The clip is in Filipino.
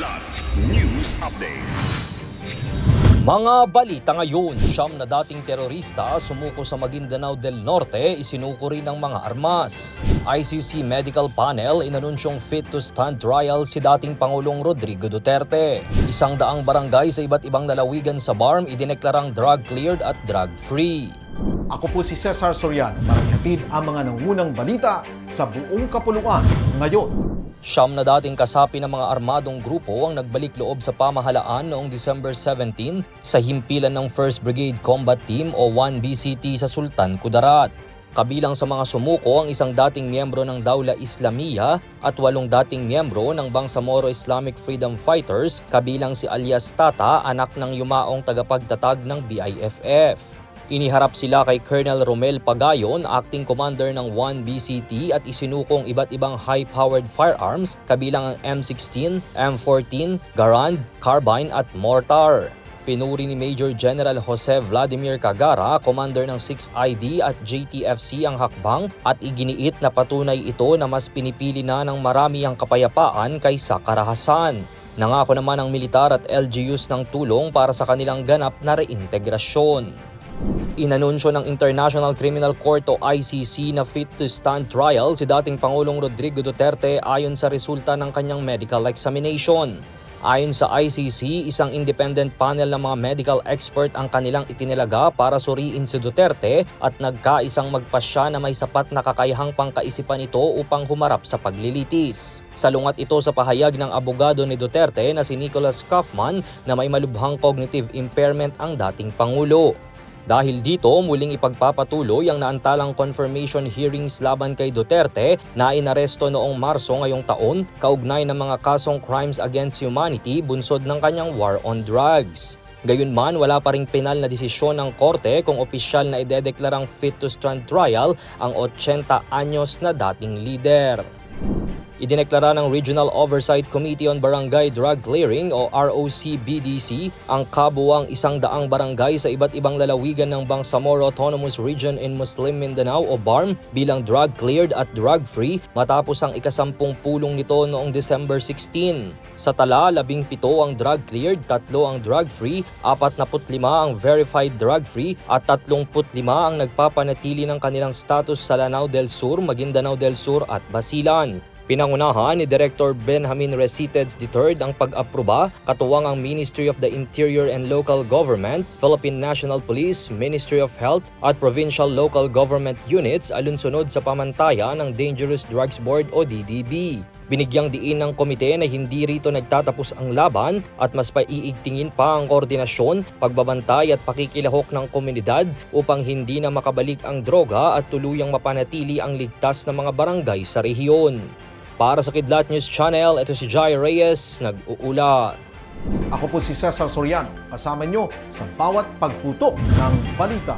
Kilat News Updates. Mga balita ngayon, 9 na dating terorista sumuko sa Maguindanao del Norte, isinuko rin ng mga armas. ICC Medical Panel inanunsyong fit to stand trial si dating Pangulong Rodrigo Duterte. 100 barangay sa iba't ibang lalawigan sa BARM idineklarang drug-cleared at drug-free. Ako po si Cesar Sorian para ihatid ang mga nangunang balita sa buong kapuluan ngayon. 9 na dating kasapi ng mga armadong grupo ang nagbalik loob sa pamahalaan noong December 17 sa himpilan ng 1st Brigade Combat Team o 1BCT sa Sultan Kudarat. Kabilang sa mga sumuko ang isang dating miyembro ng Dawla Islamiyya at 8 dating miyembro ng Bangsamoro Islamic Freedom Fighters, kabilang si alias Tata, anak ng yumaong tagapagtatag ng BIFF. Iniharap sila kay Colonel Romel Pagayon, acting commander ng 1BCT at isinukong iba't ibang high-powered firearms kabilang ang M16, M14, Garand, Carbine at Mortar. Pinuri ni Major General Jose Vladimir Cagara, commander ng 6ID at JTFC ang hakbang at iginiit na patunay ito na mas pinipili na ng marami ang kapayapaan kaysa karahasan. Nangako naman ang militar at LGUs ng tulong para sa kanilang ganap na reintegrasyon. Inanunsyo ng International Criminal Court o ICC na fit to stand trial si dating Pangulong Rodrigo Duterte ayon sa resulta ng kanyang medical examination. Ayon sa ICC, isang independent panel ng mga medical expert ang kanilang itinilaga para suriin si Duterte at nagkaisang magpasya na may sapat na kakayahang pangkaisipan ito upang humarap sa paglilitis. Salungat ito sa pahayag ng abogado ni Duterte na si Nicholas Kaufman na may malubhang cognitive impairment ang dating Pangulo. Dahil dito, muling ipagpapatuloy ang naantalang confirmation hearings laban kay Duterte na inaresto noong Marso ngayong taon, kaugnay ng mga kasong crimes against humanity bunsod ng kanyang war on drugs. Gayunman, wala pa ring penal na desisyon ng korte kung opisyal na idedeklarang fit to stand trial ang 80 anyos na dating lider. Idineklara ng Regional Oversight Committee on Barangay Drug Clearing o ROC-BDC ang kabuuang 100 barangay sa iba't ibang lalawigan ng Bangsamoro Autonomous Region in Muslim Mindanao o BARM bilang drug-cleared at drug-free matapos ang ika-10 pulong nito noong December 16. Sa tala, 17 ang drug-cleared, 3 ang drug-free, 45 ang verified drug-free at 35 ang nagpapanatili ng kanilang status sa Lanao del Sur, Maguindanao del Sur at Basilan. Pinangunahan ni Director Benjamin Resitez III ang pag-aproba, katuwang ang Ministry of the Interior and Local Government, Philippine National Police, Ministry of Health at Provincial Local Government Units alunsunod sa pamantayan ng Dangerous Drugs Board o DDB. Binigyang diin ng komite na hindi rito nagtatapos ang laban at mas paiigtingin pa ang koordinasyon, pagbabantay at pakikilahok ng komunidad upang hindi na makabalik ang droga at tuluyang mapanatili ang ligtas na mga barangay sa rehiyon. Para sa Kidlat News Channel, ito si Jai Reyes, nag-uula. Ako po si Cesar Sorian, kasama nyo sa bawat pagputok ng balita.